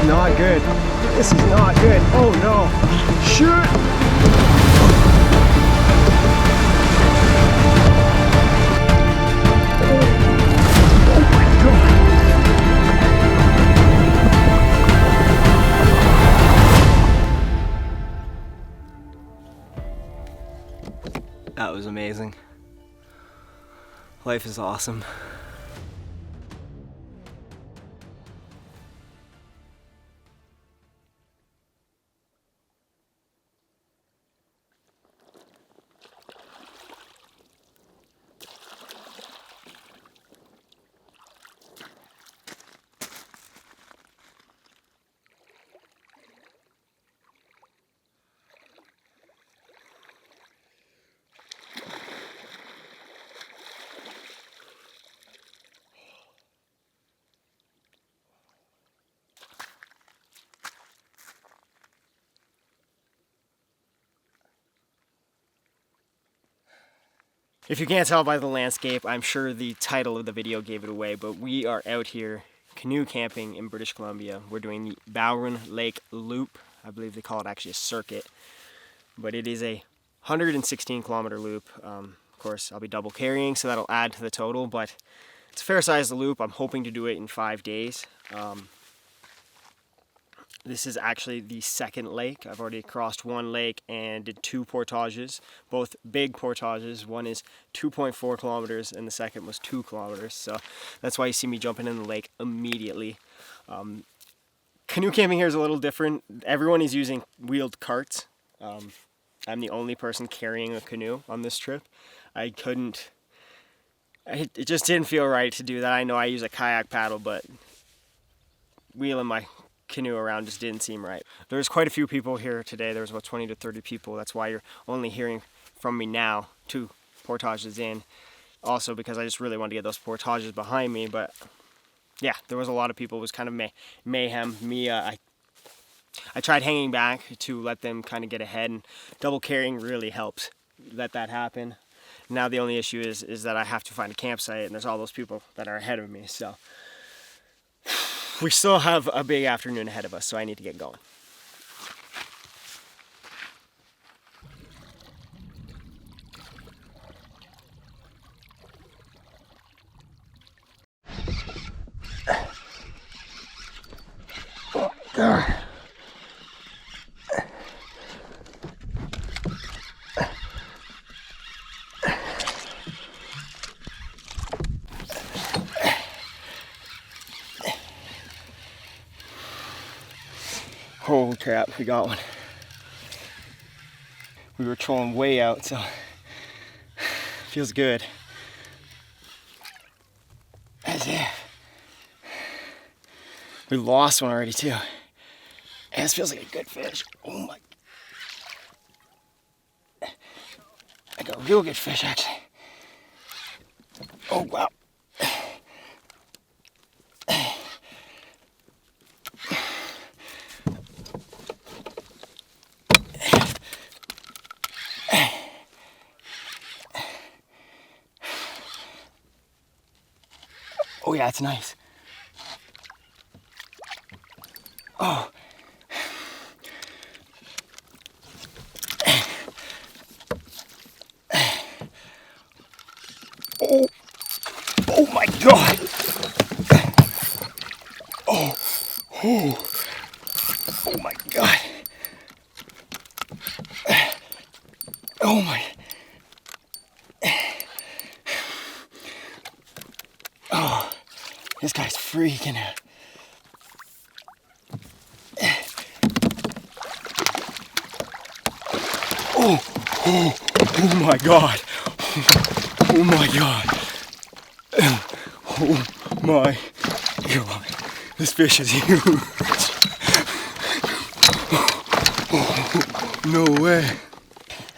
not good. This is not good. Oh no. Shoot. Oh my God. That was amazing. Life is awesome. If you can't tell by the landscape, I'm sure the title of the video gave it away, but we are out here canoe camping in British Columbia. We're doing the Bowron Lake Loop. I believe they call it actually a circuit, but it is a 116 kilometer loop. Of course, I'll be double carrying, so that'll add to the total, but it's a fair sized loop. I'm hoping to do it in 5 days. This is actually the second lake. I've already crossed one lake and did 2 portages, both big portages. One is 2.4 kilometers and the second was 2 kilometers. So that's why you see me jumping in the lake immediately. Canoe camping here is a little different. Everyone is using wheeled carts. I'm the only person carrying a canoe on this trip. It just didn't feel right to do that. I know I use a kayak paddle, but wheeling my canoe around just didn't seem right. There's quite a few people here today. There was about 20 to 30 people. That's why you're only hearing from me now, 2 portages in. Also because I just really wanted to get those portages behind me. But yeah, there was a lot of people. It was kind of mayhem. I tried hanging back to let them kind of get ahead, and double carrying really helps let that happen. Now the only issue is that I have to find a campsite, and there's all those people that are ahead of me. So we still have a big afternoon ahead of us, so I need to get going. Oh, God. Holy crap, we got one. We were trolling way out, so feels good. As if we lost one already too. And this feels like a good fish. Oh my. I got a real good fish actually. Oh wow. Oh yeah, it's nice. Oh. Oh. Oh my God. Oh. Oh. Oh my God. Oh my. Oh. This guy's freaking out. Oh, oh, oh my God. Oh my God. Oh my God. This fish is huge. Oh, no way.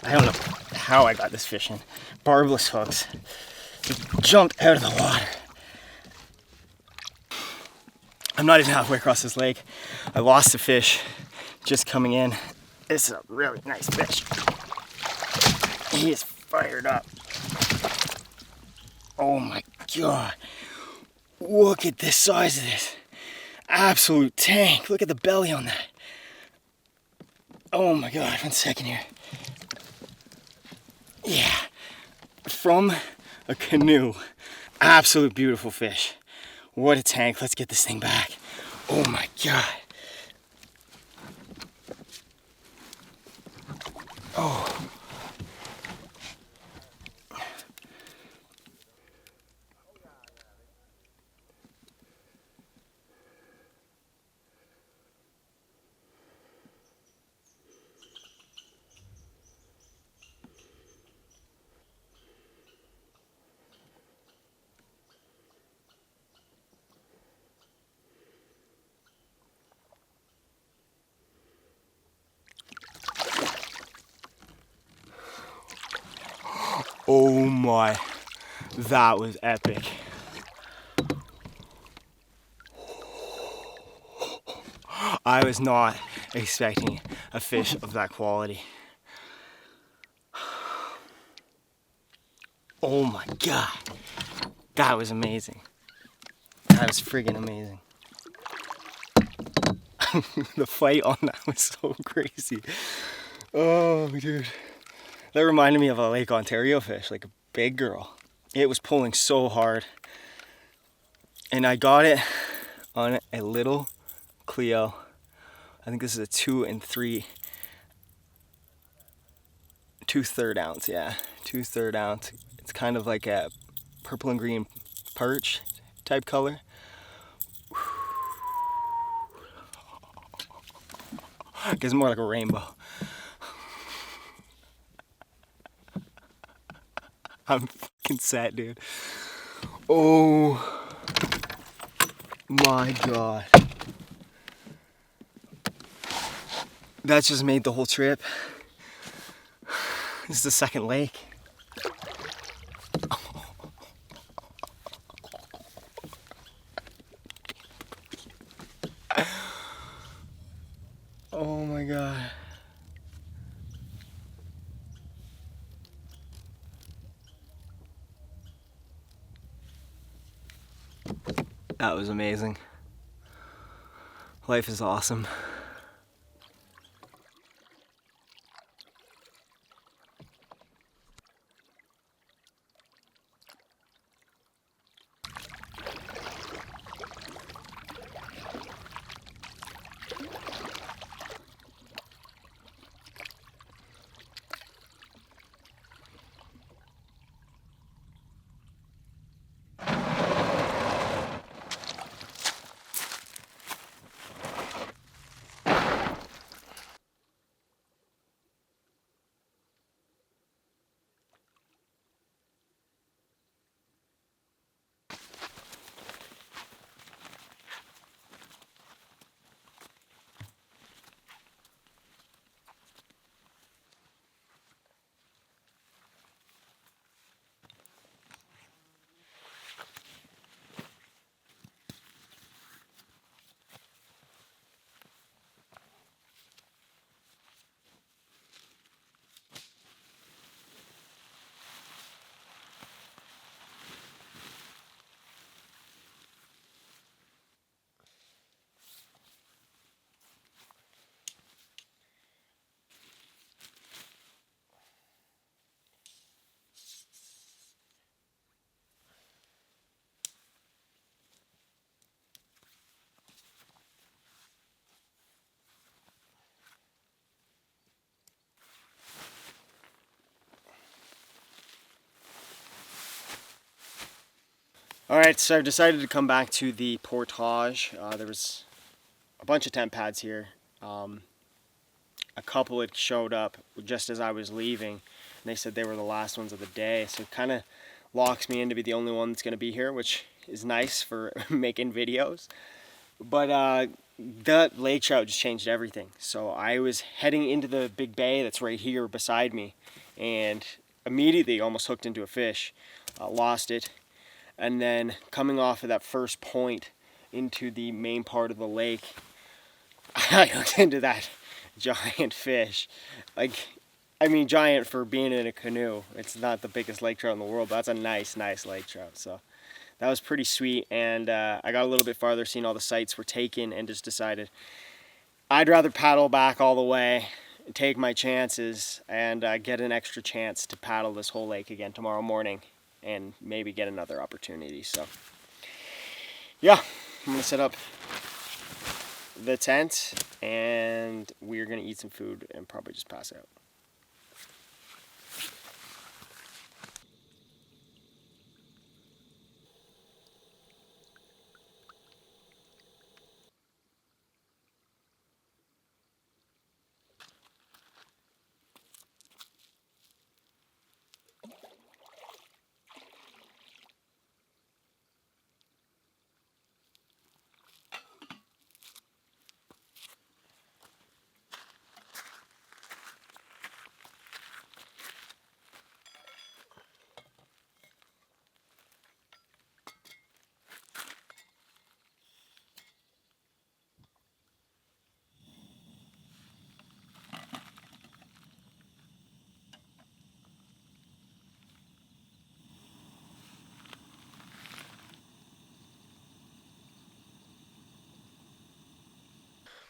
I don't know how I got this fish in. Barbless hooks. Just jumped out of the water. I'm not even halfway across this lake. I lost a fish just coming in. This is a really nice fish. He is fired up. Oh my God. Look at the size of this. Absolute tank. Look at the belly on that. Oh my God, 1 second here. Yeah, from a canoe. Absolute beautiful fish. What a tank. Let's get this thing back. Oh my God. Oh. Oh my, that was epic. I was not expecting a fish of that quality. Oh my God, that was amazing. That was friggin' amazing. The fight on that was so crazy. Oh, dude. That reminded me of a Lake Ontario fish, like a big girl. It was pulling so hard. And I got it on a little Cleo. I think this is a 2 2/3 ounce, yeah. 2/3 ounce. It's kind of like a purple and green perch type color. Gives more like a rainbow. I'm fucking set, dude. Oh my God. That just made the whole trip. This is the second lake. Oh my God. That was amazing. Life is awesome. All right, so I've decided to come back to the portage. There was a bunch of tent pads here. A couple had showed up just as I was leaving, and they said they were the last ones of the day. So it kind of locks me in to be the only one that's going to be here, which is nice for making videos. But the lake trout just changed everything. So I was heading into the big bay that's right here beside me, and immediately almost hooked into a fish. Lost it. And then coming off of that first point into the main part of the lake, I hooked into that giant fish. Like, I mean, giant for being in a canoe. It's not the biggest lake trout in the world, but that's a nice lake trout. So that was pretty sweet. And I got a little bit farther, seeing all the sites were taken, and just decided I'd rather paddle back all the way, take my chances, and get an extra chance to paddle this whole lake again tomorrow morning and maybe get another opportunity. So yeah, I'm gonna set up the tent and we're gonna eat some food and probably just pass out.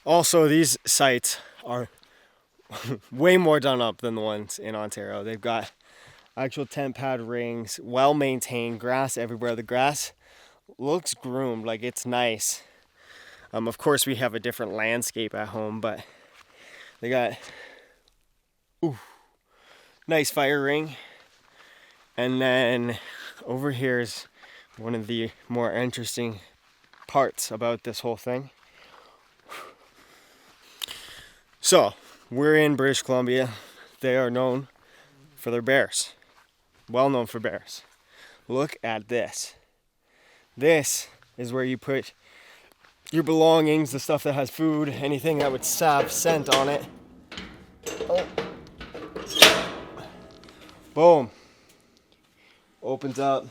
Also, these sites are way more done up than the ones in Ontario. They've got actual tent pad rings, well maintained, grass everywhere. The grass looks groomed, like it's nice. Of course, we have a different landscape at home, but they got nice fire ring. And then over here is one of the more interesting parts about this whole thing. So, we're in British Columbia. They are known for their bears. Well known for bears. Look at this. This is where you put your belongings, the stuff that has food, anything that would have scent on it. Oh. Boom. Opens up.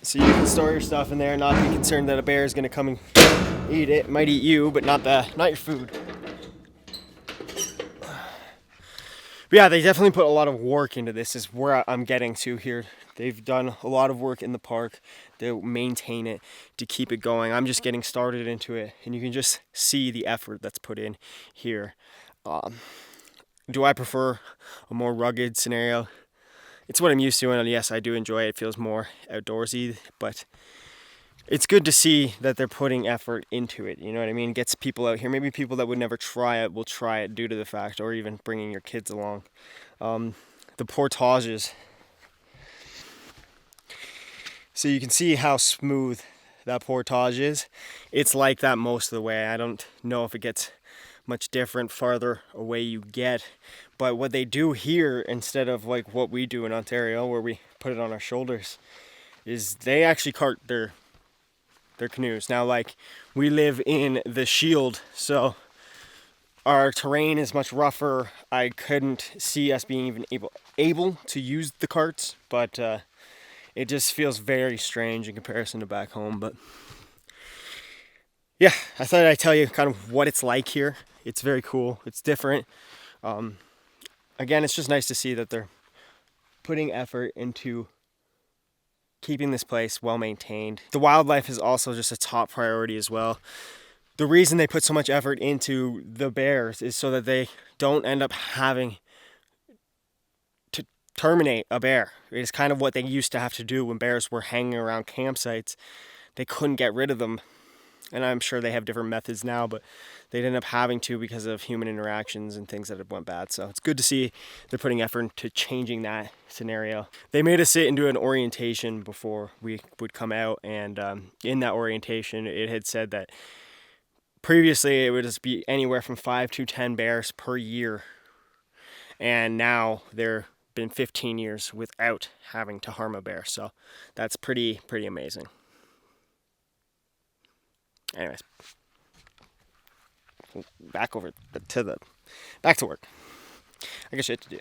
So you can store your stuff in there and not be concerned that a bear is going to come and eat it. It might eat you, but not your food. But yeah, they definitely put a lot of work into this, is where I'm getting to here. They've done a lot of work in the park to maintain it, to keep it going. I'm just getting started into it, and you can just see the effort that's put in here. Do I prefer a more rugged scenario? It's what I'm used to, and yes, I do enjoy it. It feels more outdoorsy, but it's good to see that they're putting effort into it. You know what I mean? It gets people out here. Maybe people that would never try it will try it due to the fact, or even bringing your kids along. The portages. So you can see how smooth that portage is. It's like that most of the way. I don't know if it gets much different farther away you get, but what they do here, instead of like what we do in Ontario where we put it on our shoulders, is they actually cart their canoes. Now, like, we live in the Shield, so our terrain is much rougher. I couldn't see us being even able to use the carts, but it just feels very strange in comparison to back home. But yeah, I thought I'd tell you kind of what it's like here. It's very cool. It's different. Again, it's just nice to see that they're putting effort into keeping this place well maintained. The wildlife is also just a top priority as well. The reason they put so much effort into the bears is so that they don't end up having to terminate a bear. It is kind of what they used to have to do when bears were hanging around campsites. They couldn't get rid of them. And I'm sure they have different methods now, but they'd end up having to because of human interactions and things that have went bad. So it's good to see they're putting effort into changing that scenario. They made us sit and do an orientation before we would come out, and in that orientation, it had said that previously it would just be anywhere from 5 to 10 bears per year, and now there have been 15 years without having to harm a bear. So that's pretty amazing. Anyways, back to work. I got shit to do.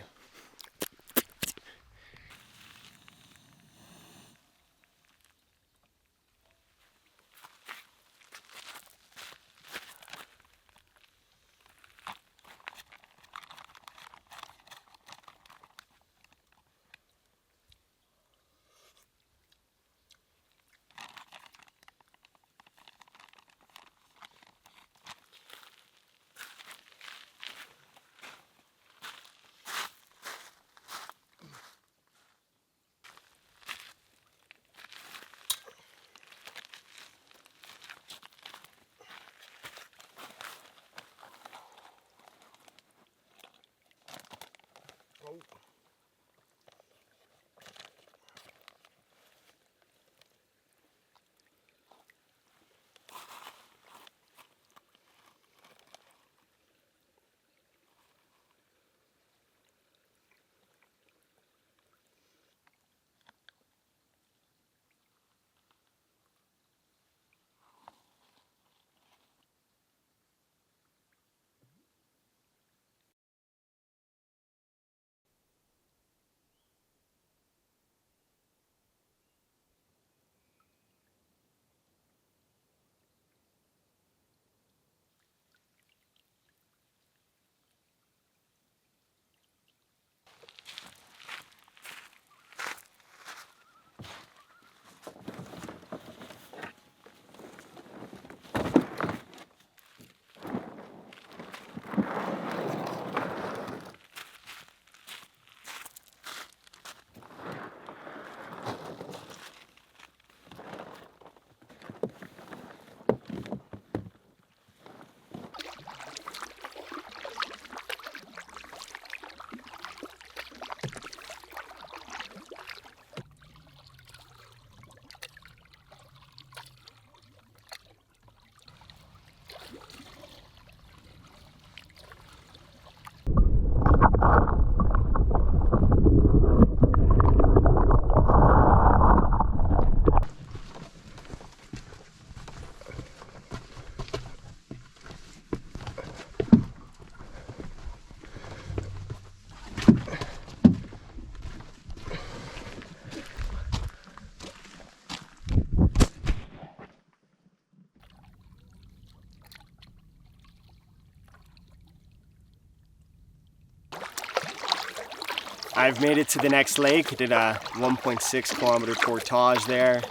I've made it to the next lake. I did a 1.6 kilometer portage there.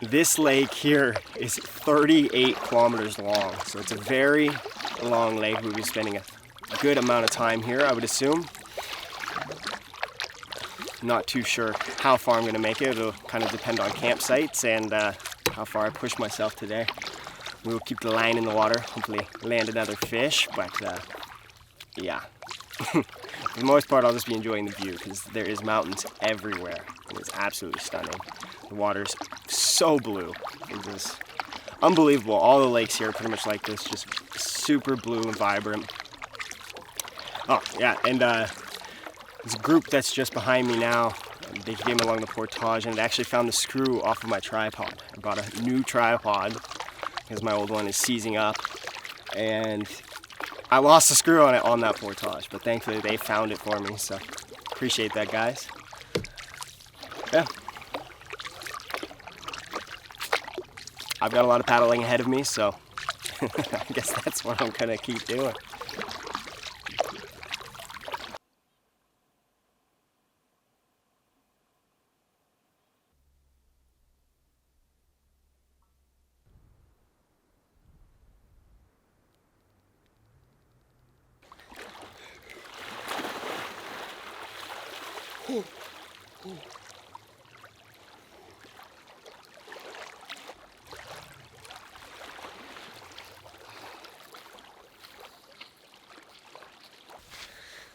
This lake here is 38 kilometers long, so it's a very long lake. We'll be spending a good amount of time here, I would assume. Not too sure how far I'm going to make it. It'll kind of depend on campsites and how far I push myself today. We will keep the line in the water, hopefully land another fish, but yeah. For the most part, I'll just be enjoying the view because there is mountains everywhere. It is absolutely stunning. The water's so blue. It is unbelievable. All the lakes here are pretty much like this, just super blue and vibrant. Oh, yeah, and there's a group that's just behind me now. They came along the portage and I actually found the screw off of my tripod. I bought a new tripod because my old one is seizing up, and I lost the screw on it on that portage, but thankfully they found it for me, so appreciate that, guys. Yeah. I've got a lot of paddling ahead of me, so I guess that's what I'm gonna keep doing.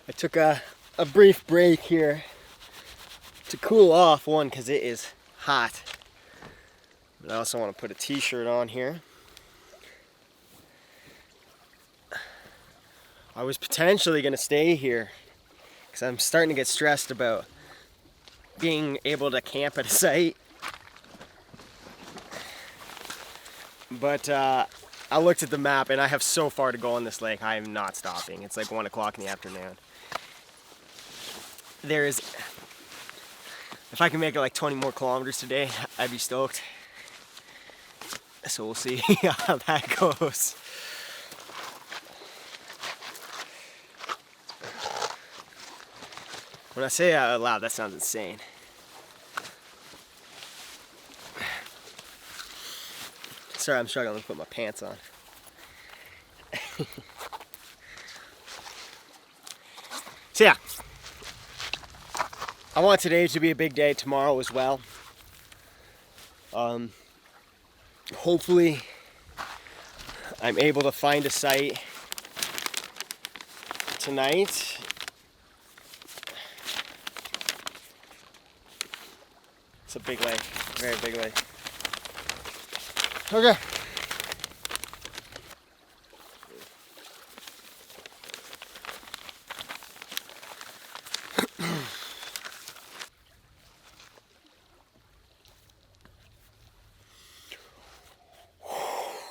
I took a brief break here to cool off, one, because it is hot, but I also want to put a t-shirt on here. I was potentially going to stay here because I'm starting to get stressed about being able to camp at a site, but I looked at the map and I have so far to go on this lake. I am not stopping. It's like 1 o'clock in the afternoon. There is, if I can make it like 20 more kilometers today, I'd be stoked. So we'll see how that goes. When I say it out loud, that sounds insane. Sorry, I'm struggling to put my pants on. So yeah, I want today to be a big day, tomorrow as well. Hopefully I'm able to find a site tonight. It's a big lake, very big lake. Okay.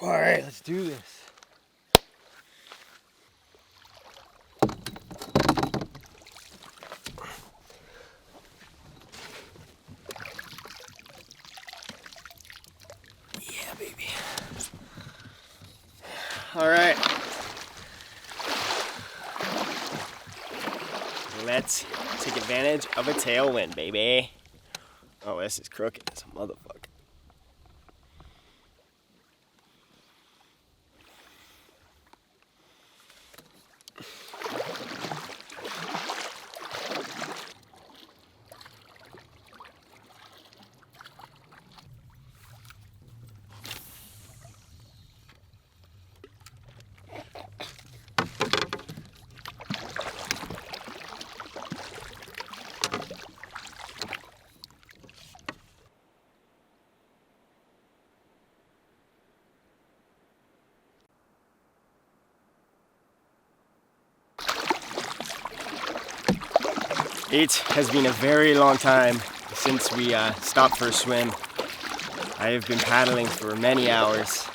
All right, let's do this. Yeah, baby. All right. Let's take advantage of a tailwind, baby. Oh, this is crooked as a motherfucker. It has been a very long time since we stopped for a swim. I have been paddling for many hours.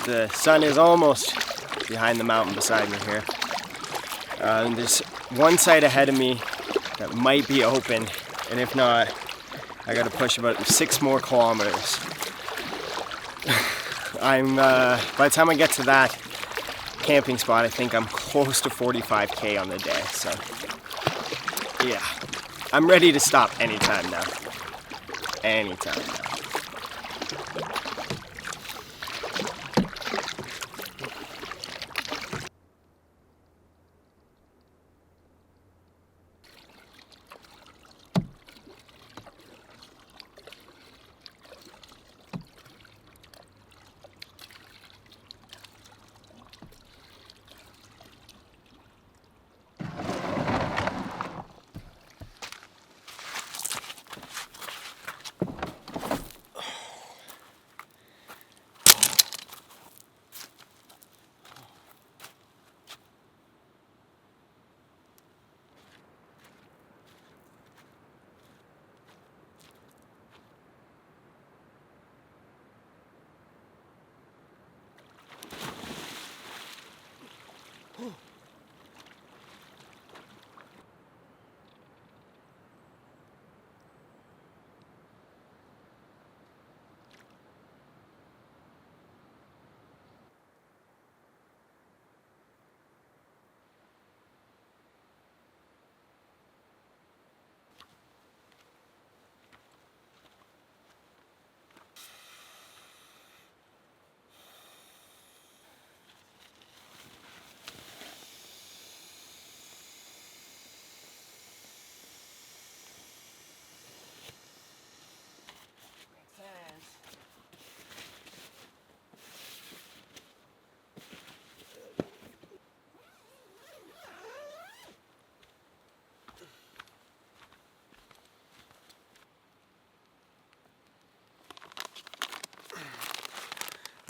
The sun is almost behind the mountain beside me here. And there's one site ahead of me that might be open, and if not, I gotta push about 6 more kilometers. By the time I get to that camping spot, I think I'm close to 45K on the day, so Yeah, I'm ready to stop anytime now. Anytime now.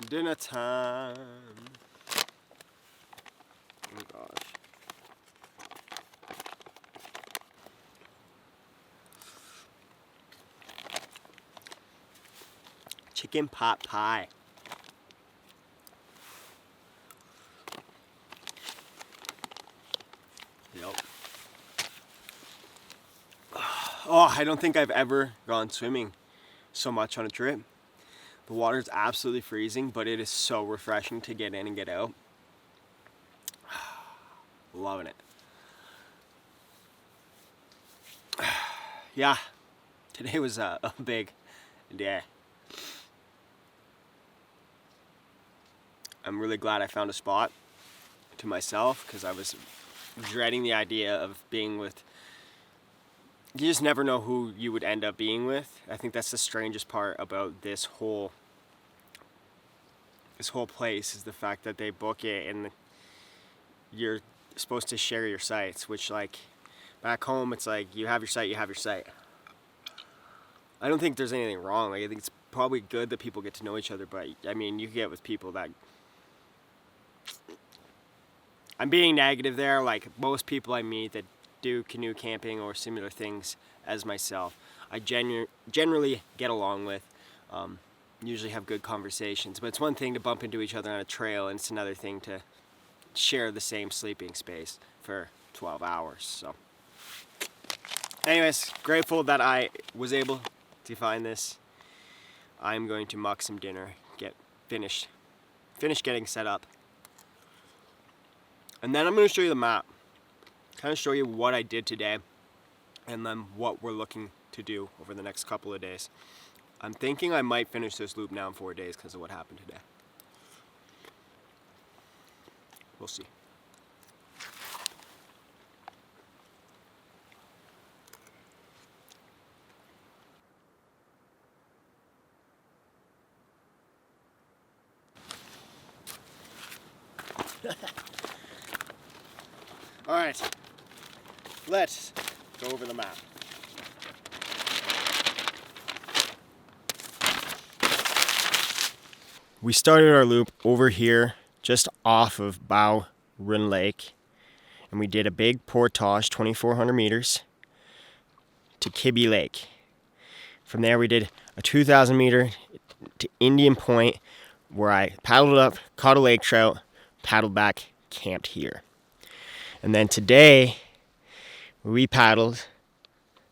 Dinner time. Oh gosh. Chicken pot pie. Yep. Oh, I don't think I've ever gone swimming so much on a trip. The water's absolutely freezing, but it is so refreshing to get in and get out. Loving it. Yeah, today was a big day. I'm really glad I found a spot to myself because I was dreading the idea of being with. You just never know who you would end up being with. I think that's the strangest part about this whole place is the fact that they book it and you're supposed to share your sites, which like back home it's like you have your site, you have your site. I don't think there's anything wrong. Like I think it's probably good that people get to know each other, but I mean you get with people that I'm being negative there, like most people I meet that do canoe camping or similar things as myself, I generally get along with, usually have good conversations, but it's one thing to bump into each other on a trail and it's another thing to share the same sleeping space for 12 hours. So anyways, grateful that I was able to find this. I'm going to muck some dinner, get finish getting set up, and then I'm going to show you the map, kind of show you what I did today and then what we're looking to do over the next couple of days. I'm thinking I might finish this loop now in 4 days because of what happened today. We'll see. All right, let's go over the map. We started our loop over here, just off of Bowron Lake, and we did a big portage, 2,400 meters, to Kibbe Lake. From there we did a 2,000 meter to Indian Point, where I paddled up, caught a lake trout, paddled back, camped here. And then today, we paddled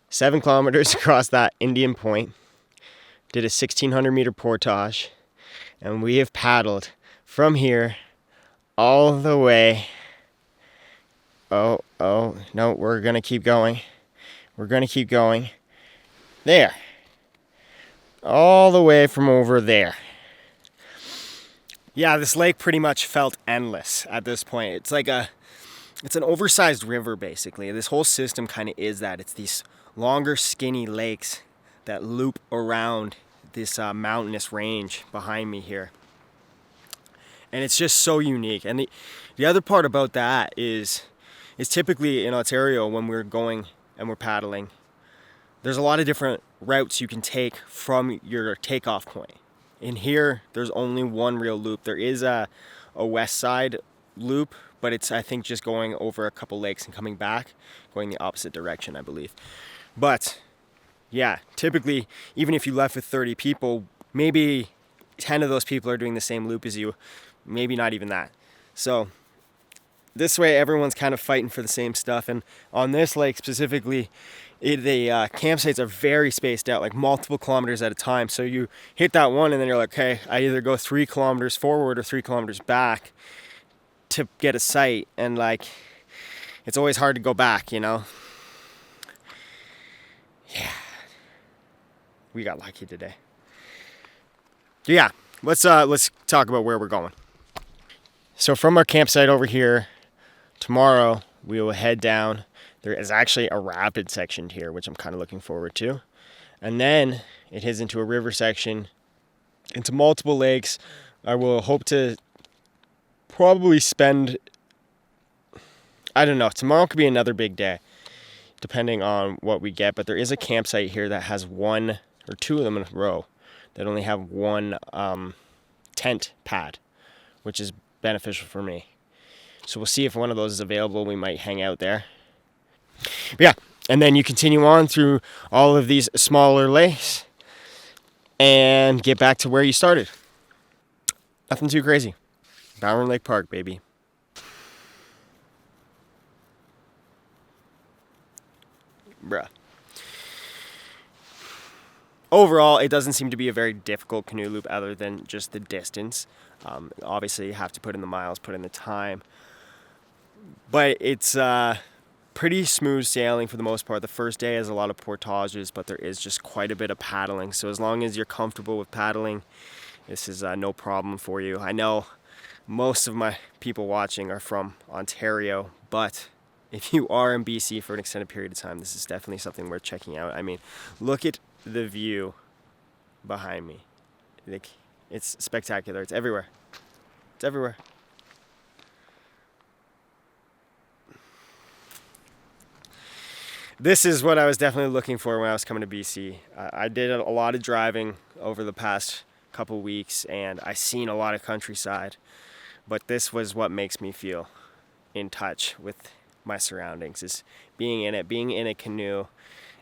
7 kilometers across that Indian Point, did a 1,600 meter portage, and we have paddled from here all the way. Oh, no, we're gonna keep going. we're going to keep going. There. All the way from over there. Yeah, this lake pretty much felt endless at this point. It's like it's an oversized river, basically. This whole system kind of is that. It's these longer, skinny lakes that loop around this mountainous range behind me here. And it's just so unique. And the other part about that is typically in Ontario, when we're going and we're paddling, there's a lot of different routes you can take from your takeoff point. In here, there's only one real loop. There is a west side loop, but it's, I think, just going over a couple lakes and coming back, going the opposite direction, I believe. But yeah, typically, even if you left with 30 people, maybe 10 of those people are doing the same loop as you, maybe not even that. So this way, everyone's kind of fighting for the same stuff. And on this lake specifically, the campsites are very spaced out, like multiple kilometers at a time. So you hit that one and then you're like, okay, I either go 3 kilometers forward or 3 kilometers back to get a site. And like, it's always hard to go back, you know? Yeah. We got lucky today. Yeah, let's talk about where we're going. So from our campsite over here, tomorrow we will head down. There is actually a rapid section here, which I'm kind of looking forward to. And then it heads into a river section, into multiple lakes. I will hope to probably spend, I don't know, tomorrow could be another big day, depending on what we get. But there is a campsite here that has one or two of them in a row that only have one tent pad, which is beneficial for me. So we'll see if one of those is available. We might hang out there. But yeah, and then you continue on through all of these smaller lakes and get back to where you started. Nothing too crazy. Bowron Lake Park, baby. Bruh. Overall, it doesn't seem to be a very difficult canoe loop other than just the distance. Obviously, you have to put in the miles, put in the time. But it's pretty smooth sailing for the most part. The first day has a lot of portages, but there is just quite a bit of paddling. So as long as you're comfortable with paddling, this is no problem for you. I know most of my people watching are from Ontario, but if you are in BC for an extended period of time, this is definitely something worth checking out. I mean, look at the view behind me. Like, it's spectacular. It's everywhere. It's everywhere. This is what I was definitely looking for when I was coming to BC. I did a lot of driving over the past couple weeks, and I seen a lot of countryside. But this was what makes me feel in touch with my surroundings, is being in it, being in a canoe,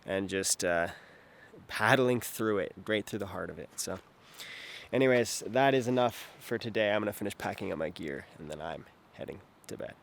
and just paddling through it, right through the heart of it. So anyways, that is enough for today. I'm going to finish packing up my gear, and then I'm heading to bed.